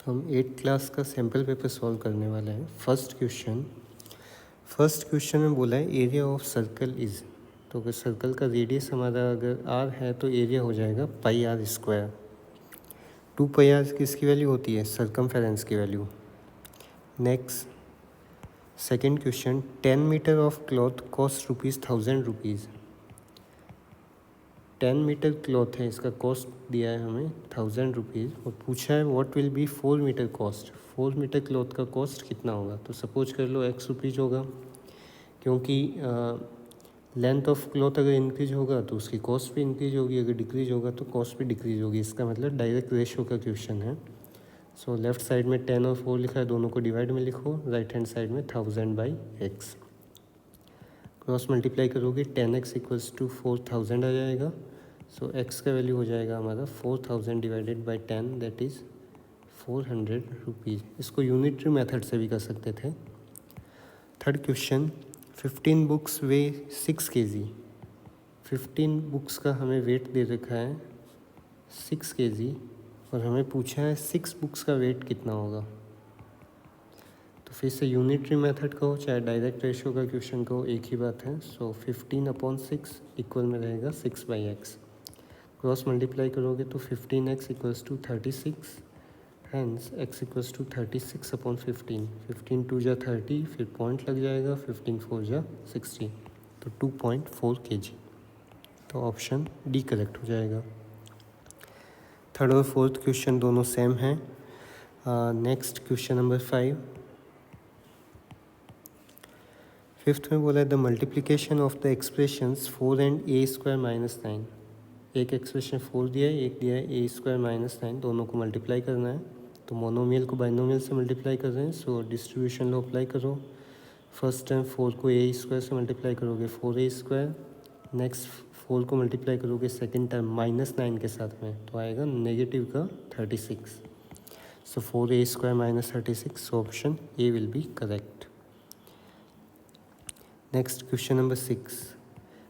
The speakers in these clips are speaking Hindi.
हम 8th क्लास का सैम्पल पेपर सॉल्व करने वाले हैं। फर्स्ट क्वेश्चन में बोला है एरिया ऑफ सर्कल इज़, तो अगर सर्कल का रेडियस हमारा अगर r है तो एरिया हो जाएगा पाई आर स्क्वायर। 2 पाई आर किसकी वैल्यू होती है? सर्कमफेरेंस की value. Next second question, 10 metre of cloth cost ₹1000। 10 metre cloth है, इसका कॉस्ट दिया है हमें ₹1000 और पूछा है what will be 4 metre cost. 4 metre cloth का कॉस्ट कितना होगा? तो सपोज कर लो ₹X होगा, क्योंकि लेंथ ऑफ क्लॉथ अगर इंक्रीज होगा तो उसकी कॉस्ट भी इंक्रीज होगी, अगर डिक्रीज होगा तो कॉस्ट भी डिक्रीज होगी। इसका मतलब डायरेक्ट रेशो का क्वेश्चन है। सो लेफ्ट साइड में 10 और 4 लिखा है, दोनों को डिवाइड में लिखो, राइट हैंड साइड में 1000/x। क्रॉस मल्टीप्लाई करोगे 10x इक्वल्स टू 4000 आ जाएगा। सो x का वैल्यू हो जाएगा हमारा 4000 डिवाइडेड बाई 10, दैट इज़ ₹400। इसको यूनिटरी मेथड से भी कर सकते थे। थर्ड क्वेश्चन, 15 बुक्स वे 6 kg। 15 बुक्स का हमें वेट दे रखा है 6 kg और हमें पूछा है 6 बुक्स का वेट कितना होगा। तो फिर से यूनिटरी मेथड कहो चाहे डायरेक्ट रेशियो का क्वेश्चन कहो, एक ही बात है। सो 15/6 इक्वल में रहेगा 6/x। क्रॉस मल्टीप्लाई करोगे तो 15x equals to 36, hence x equals to 36/15। 15 2 जा 30, फिर पॉइंट लग जाएगा, 15 4 जा 60, तो 2.4 kg। तो ऑप्शन डी करेक्ट हो जाएगा। थर्ड और फोर्थ क्वेश्चन दोनों सेम हैं। Next question number 5। फिफ्थ में बोला है the multiplication of the expressions 4 and a² - 9। एक एक्सप्रेशन 4 दिया है, एक दिया है a² - 9, दोनों को मल्टीप्लाई करना है। तो मोनोमियल को बाइनोमियल से मल्टीप्लाई कर रहे हैं, सो डिस्ट्रीब्यूशन लो अप्लाई करो। फर्स्ट टाइम 4 को a² से मल्टीप्लाई करोगे 4a²। नेक्स्ट 4 को मल्टीप्लाई करोगे सेकेंड टाइम -9 के साथ में, तो आएगा नेगेटिव का 36। सो 4a² - 36, option A will be correct. Next question number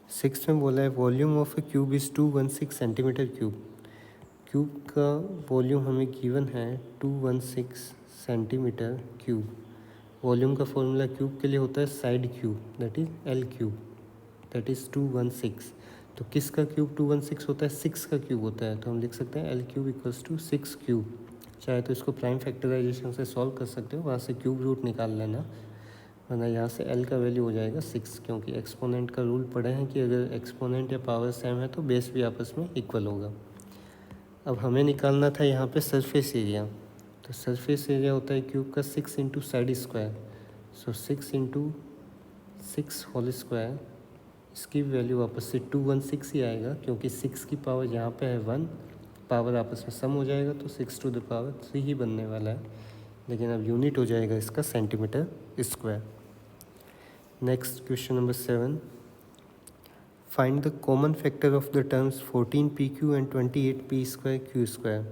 6 में बोला है volume of A cube is 216 centimetre cube. Cube का वॉल्यूम हमें गिवन है 216 सेंटीमीटर क्यूब। वॉल्यूम का फॉर्मूला क्यूब के लिए होता है side cube, that is L cube, that is 216। तो किसका क्यूब 216 होता है? 6 का क्यूब होता है, तो हम लिख सकते हैं L³ इक्वल्स टू 6 क्यूब। चाहे तो इसको प्राइम फैक्टराइजेशन से सॉल्व कर सकते हो, वहाँ से क्यूब रूट निकाल लेना, वरना यहाँ से L का वैल्यू हो जाएगा 6, क्योंकि एक्सपोनेंट का रूल पढ़े हैं कि अगर एक्सपोनेंट या पावर सेम है तो बेस भी आपस में इक्वल होगा। अब हमें निकालना था यहाँ पे सरफेस एरिया, तो सरफेस एरिया होता है क्यूब का 6 इंटू साइड स्क्वायर। सो 6 इंटू 6 होल स्क्वायर, इसकी वैल्यू वापस से 216 ही आएगा, क्योंकि 6 की पावर यहाँ पे है 1, पावर आपस में सम हो जाएगा तो 6 टू द पावर 3 ही बनने वाला है। लेकिन अब यूनिट हो जाएगा इसका centimetre square. Next question number 7, find the common factor of the terms 14pq and 28p² q²।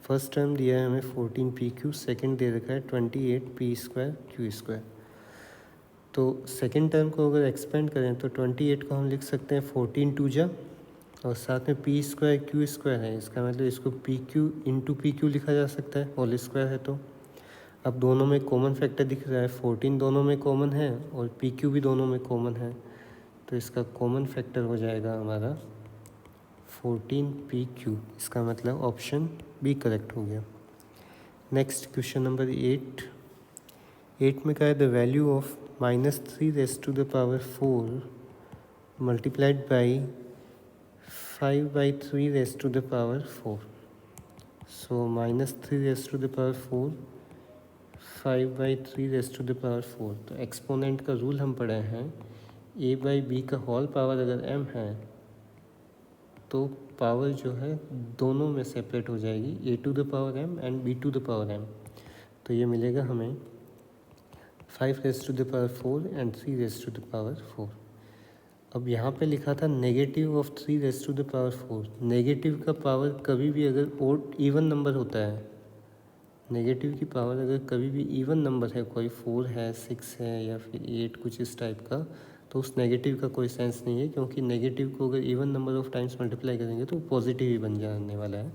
First term दिया है हमें 14pq, सेकंड दे रखा है 28p² q²। तो सेकंड टर्म को अगर एक्सपेंड करें तो 28 को हम लिख सकते हैं 14 2 जा, और साथ में p² q² है, इसका मतलब इसको pq इंटू pq लिखा जा सकता है, होल स्क्वायर है। तो अब दोनों में कॉमन फैक्टर दिख रहा है, 14 दोनों में कॉमन है और pq भी दोनों में कॉमन है, तो इसका कॉमन फैक्टर हो जाएगा हमारा 14pq। इसका मतलब ऑप्शन बी करेक्ट हो गया। नेक्स्ट क्वेश्चन नंबर 8 में क्या है the value of -3⁻⁴ multiplied by 5/3⁻⁴। सो -3⁻⁴ 5/3⁻⁴। तो एक्सपोनेंट का रूल हम पढ़े हैं, a/b का होल पावर अगर m है तो पावर जो है दोनों में सेपरेट हो जाएगी, a⁴ एंड b⁴ m। तो ये मिलेगा हमें 5⁻⁴ एंड 3⁻⁴। अब यहाँ पे लिखा था नेगेटिव ऑफ 3⁻⁴। नेगेटिव का पावर कभी भी अगर ओड इवन नंबर होता है, नेगेटिव की पावर अगर कभी भी इवन नंबर है, कोई 4 है 6 है या फिर 8 कुछ इस टाइप का, तो उस नेगेटिव का कोई सेंस नहीं है, क्योंकि नेगेटिव को अगर even number of times multiply करेंगे तो पॉजिटिव ही बन जाने वाला है।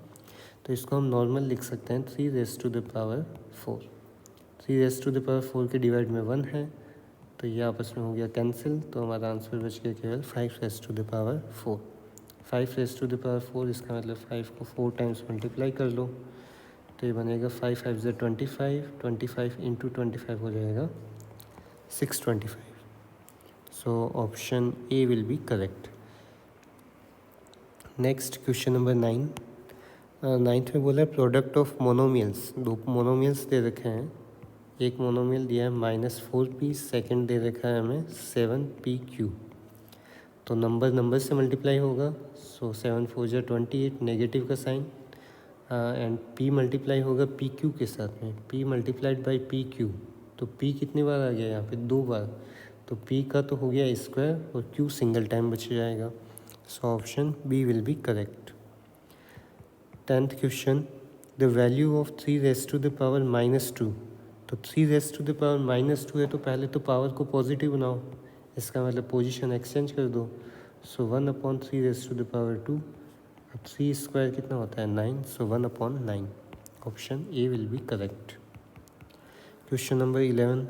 तो इसको हम नॉर्मल लिख सकते हैं 3^4। 3^4 के डिवाइड में 1 है, तो ये आपस में हो गया कैंसिल, तो हमारा आंसर बच गया केवल 5^4। 5^4 इसका मतलब 5 को 4 टाइम्स मल्टीप्लाई कर लो, तो ये बनेगा 5 5 25, 25 इंटू 25 हो जाएगा 625। So option A will be correct. Next question number 9। 9th में बोला है प्रोडक्ट ऑफ मोनोमियल्स। दो मोनोमियल्स दे रखे हैं, एक मोनोमियल दिया है -4p, सेकंड दे रखा है हमें 7pq। तो नंबर से मल्टीप्लाई होगा, सो 7 4 28, नेगेटिव का साइन, एंड p मल्टीप्लाई होगा pq के साथ में, p मल्टीप्लाइड बाई pq। तो p कितनी बार आ गया यहाँ पे? 2 बार, तो p का तो हो गया स्क्वायर और q सिंगल टाइम बच जाएगा। So option B will be correct. 10th question, the value of 3^-2। तो 3^-2 है, तो पहले तो पावर को पॉजिटिव बनाओ, इसका मतलब पोजीशन एक्सचेंज कर दो। सो 1/3^2, अब 3 स्क्वायर कितना होता है? 9, सो 1/9। Option A will be correct. Question number 11,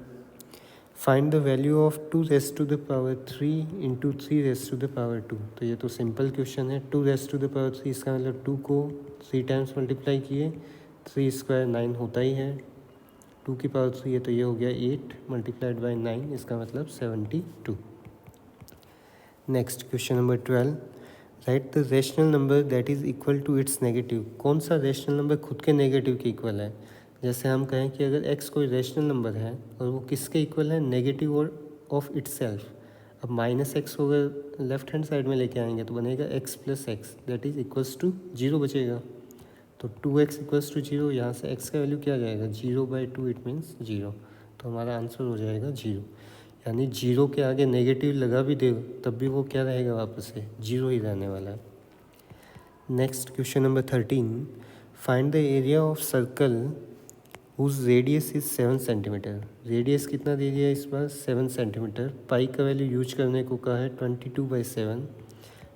find the value of 2^3 into 3^2। तो ये तो सिंपल क्वेश्चन है। 2^3 इसका मतलब 2 को 3 टाइम्स मल्टीप्लाई किए, 3 स्क्वायर 9 होता ही है, 2 की पावर 3 है, तो ये हो गया 8 मल्टीप्लाइड बाई 9, इसका मतलब 72। Next question number 12, write the rational number that is equal to its negative. कौन सा रेशनल नंबर खुद के नेगेटिव के इक्वल है? जैसे हम कहें कि अगर x कोई रेशनल नंबर है और वो किसके इक्वल है? नेगेटिव और ऑफ इट्सेल्फ। अब -x को अगर लेफ्ट हैंड साइड में लेके आएंगे तो बनेगा x + x that is equals to 0 बचेगा। तो 2x = 0, यहाँ से x का वैल्यू क्या आ जाएगा? 0/2, इट मीन्स 0। तो हमारा आंसर हो जाएगा 0। यानी 0 के आगे नेगेटिव लगा भी दे तब भी वो क्या रहेगा? वापस से 0 ही रहने वाला है। Next question number 13, find the area of circle whose radius is 7 centimetre. Radius कितना दे दिया इस बार? 7 सेंटीमीटर। पाई का वैल्यू यूज करने को कहा है 22/7।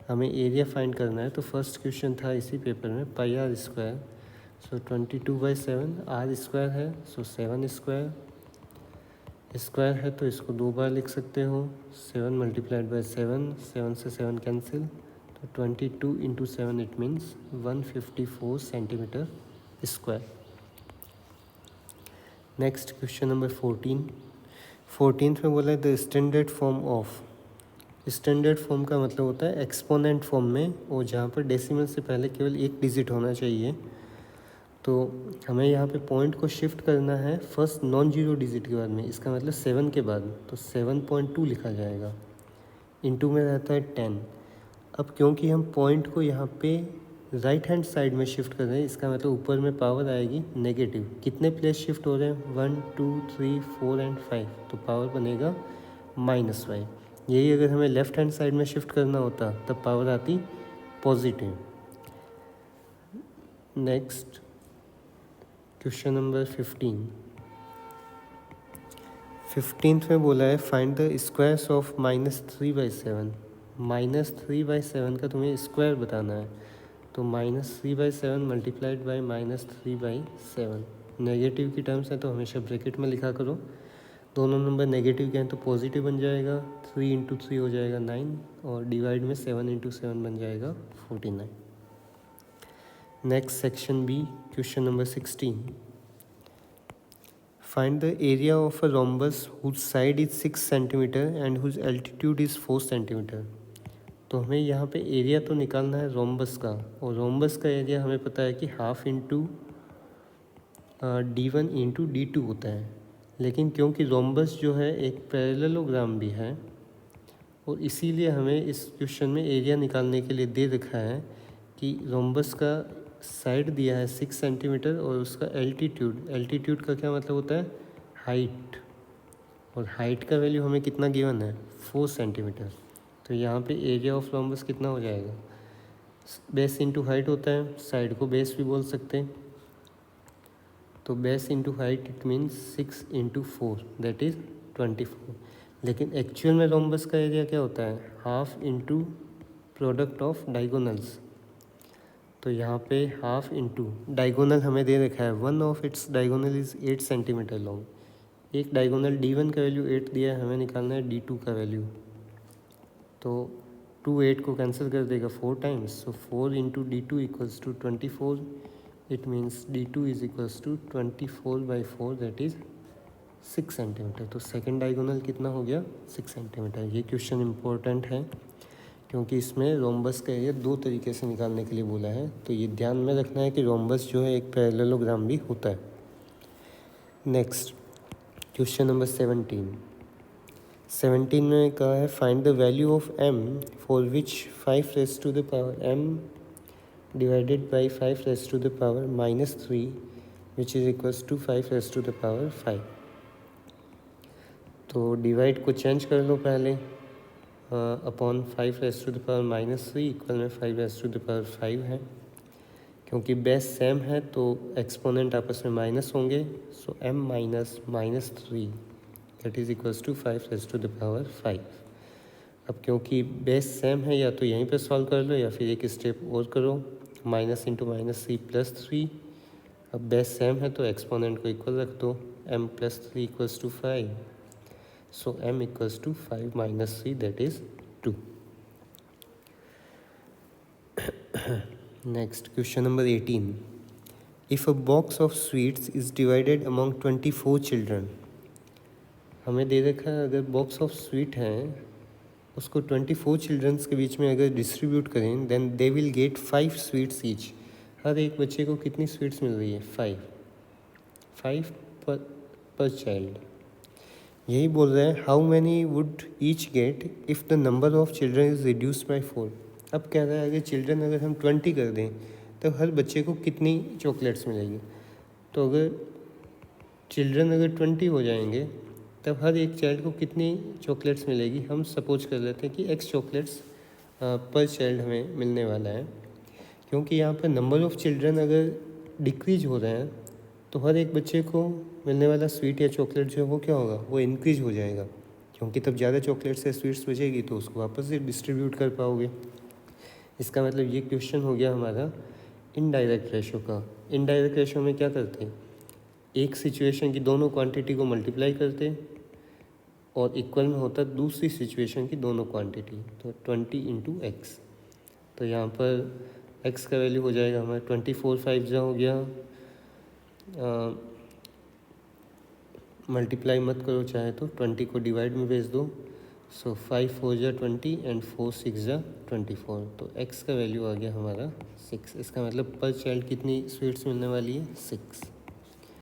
हमें एरिया फाइंड करना है, तो फर्स्ट क्वेश्चन था इसी पेपर में πr²। सो 22/7, r स्क्वायर है, सो 7 स्क्वायर है, तो इसको 2 बार लिख सकते हो। 7 मल्टीप्लाइड बाई 7, 7 से 7 कैंसिल, तो 22 into 7 it means 154 centimetre square. Next question number 14। 14th में बोला है the standard form of. Standard form का मतलब होता है एक्सपोनेंट फॉर्म में, और जहाँ पर डेसिमल से पहले केवल एक डिजिट होना चाहिए। तो हमें यहाँ पे पॉइंट को शिफ्ट करना है फर्स्ट नॉन जीरो डिजिट के बाद में, इसका मतलब 7 के बाद, तो 7.2 लिखा जाएगा। इनटू में रहता है 10। अब क्योंकि हम पॉइंट को यहाँ पे राइट हैंड साइड में शिफ्ट कर रहे हैं, इसका मतलब ऊपर में पावर आएगी नेगेटिव। कितने प्लेस शिफ्ट हो रहे हैं? 1 2 3 4 एंड 5, तो पावर बनेगा -5। यही अगर हमें लेफ्ट हैंड साइड में शिफ्ट करना होता तब पावर आती positive. Next question number 15। 15th में बोला है फाइंड द स्क्वायर्स ऑफ -3/7। -3/7 का तुम्हें स्क्वायर बताना है, तो -3/7 मल्टीप्लाइड बाई -3/7। नेगेटिव की टर्म्स है तो हमेशा ब्रैकेट में लिखा करो। दोनों नंबर नेगेटिव के हैं तो पॉजिटिव बन जाएगा, 3 इंटू 3 हो जाएगा 9, और डिवाइड में 7 इंटू 7 बन जाएगा 49। Next section B, question number 16। Find the area of a rhombus whose side is 6 centimetre and whose altitude is 4 centimetre. तो हमें यहाँ पे एरिया तो निकालना है रोम्बस का, और रोम्बस का एरिया हमें पता है कि half into d1 into d2 होता है। लेकिन क्योंकि रोम्बस जो है एक पैरेललोग्राम भी है, और इसीलिए हमें इस क्वेश्चन में एरिया निकालने के लिए दे रखा है कि रोम्बस का साइड दिया है 6 सेंटीमीटर और उसका एल्टीट्यूड का क्या मतलब होता है? हाइट, और हाइट का वैल्यू हमें कितना गिवन है? 4 सेंटीमीटर। तो यहाँ पे एरिया ऑफ रोम्बस कितना हो जाएगा? बेस इंटू हाइट होता है, साइड को बेस भी बोल सकते हैं, तो base into height it means 6 into 4 that is 24। लेकिन एक्चुअल में रोम्बस का एरिया क्या होता है? Half into product of diagonals. तो यहाँ पे हाफ इंटू डायगोनल हमें दे रखा है, one of its diagonal is 8 centimetre long. एक डायगोनल D1 का वैल्यू 8 दिया है, हमें निकालना है D2 का वैल्यू। तो 2 8 को कैंसिल कर देगा 4 times, so 4 into D2 equals to 24। It means D2 is equals to 24/4 that is 6 centimetre. तो सेकेंड डायगोनल कितना हो गया? 6 सेंटीमीटर। ये क्वेश्चन इम्पोर्टेंट है क्योंकि इसमें रोम्बस का एरिया 2 तरीके से निकालने के लिए बोला है। तो ये ध्यान में रखना है कि रोम्बस जो है एक पैरेललोग्राम भी होता है। नेक्स्ट क्वेश्चन नंबर 17 में कहा है find the value of m for which 5m divided by 5⁻³ which is equals to 5⁵. तो डिवाइड को चेंज कर लो पहले, अपॉन 5⁻³ इक्वल में 5⁻5 है। क्योंकि बेस सेम है तो एक्सपोनेंट आपस में माइनस होंगे, so m minus -3 that is equals to 5⁻5। अब क्योंकि बेस सेम है, या तो यहीं पे सॉल्व कर लो या फिर एक स्टेप और करो, माइनस इंटू -3 +3। अब बेस सेम है तो एक्सपोनेंट को इक्वल रख दो, m + 3 equals to 5, so m equals to 5 - 3 that is 2. Next question number 18. If a box of sweets is divided among 24 children, हमें दे रखा है अगर बॉक्स ऑफ स्वीट हैं उसको 24 चिल्ड्रंस के बीच में अगर डिस्ट्रीब्यूट करें then they will get 5 sweets each. हर एक बच्चे को कितनी स्वीट्स मिल रही है? 5 पर चाइल्ड। यही बोल रहे हैं how many would each get if the number of children is reduced by 4। अब कह रहा है अगर चिल्ड्रन अगर हम 20 कर दें तो हर बच्चे को कितनी चॉकलेट्स मिलेगी। तो अगर चिल्ड्रन अगर 20 हो जाएंगे तब हर एक चाइल्ड को कितनी चॉकलेट्स मिलेगी। हम सपोज कर लेते हैं कि x चॉकलेट्स पर चाइल्ड हमें मिलने वाला है। क्योंकि यहाँ पर नंबर ऑफ़ चिल्ड्रन अगर डिक्रीज हो रहे हैं तो हर एक बच्चे को मिलने वाला स्वीट या चॉकलेट जो है वो क्या होगा? वो इंक्रीज हो जाएगा, क्योंकि तब ज़्यादा चॉकलेट्स या स्वीट्स बचेगी तो उसको वापस से डिस्ट्रीब्यूट कर पाओगे। इसका मतलब ये क्वेश्चन हो गया हमारा इनडायरेक्ट रेशो का। इनडायरेक्ट रेशो में क्या करते हैं? एक सिचुएशन की दोनों क्वांटिटी को मल्टीप्लाई करते और इक्वल में होता दूसरी सिचुएशन की दोनों क्वांटिटी, तो 20 × x। तो यहाँ पर x का वैल्यू हो जाएगा हमारा 24 5 जा हो गया, मल्टीप्लाई मत करो चाहे तो 20 को डिवाइड में भेज दो, सो 5 4 जा 20 एंड 4 6 जा 24। तो x का वैल्यू आ गया हमारा 6। इसका मतलब पर चाइल्ड कितनी स्वीट्स मिलने वाली है? 6।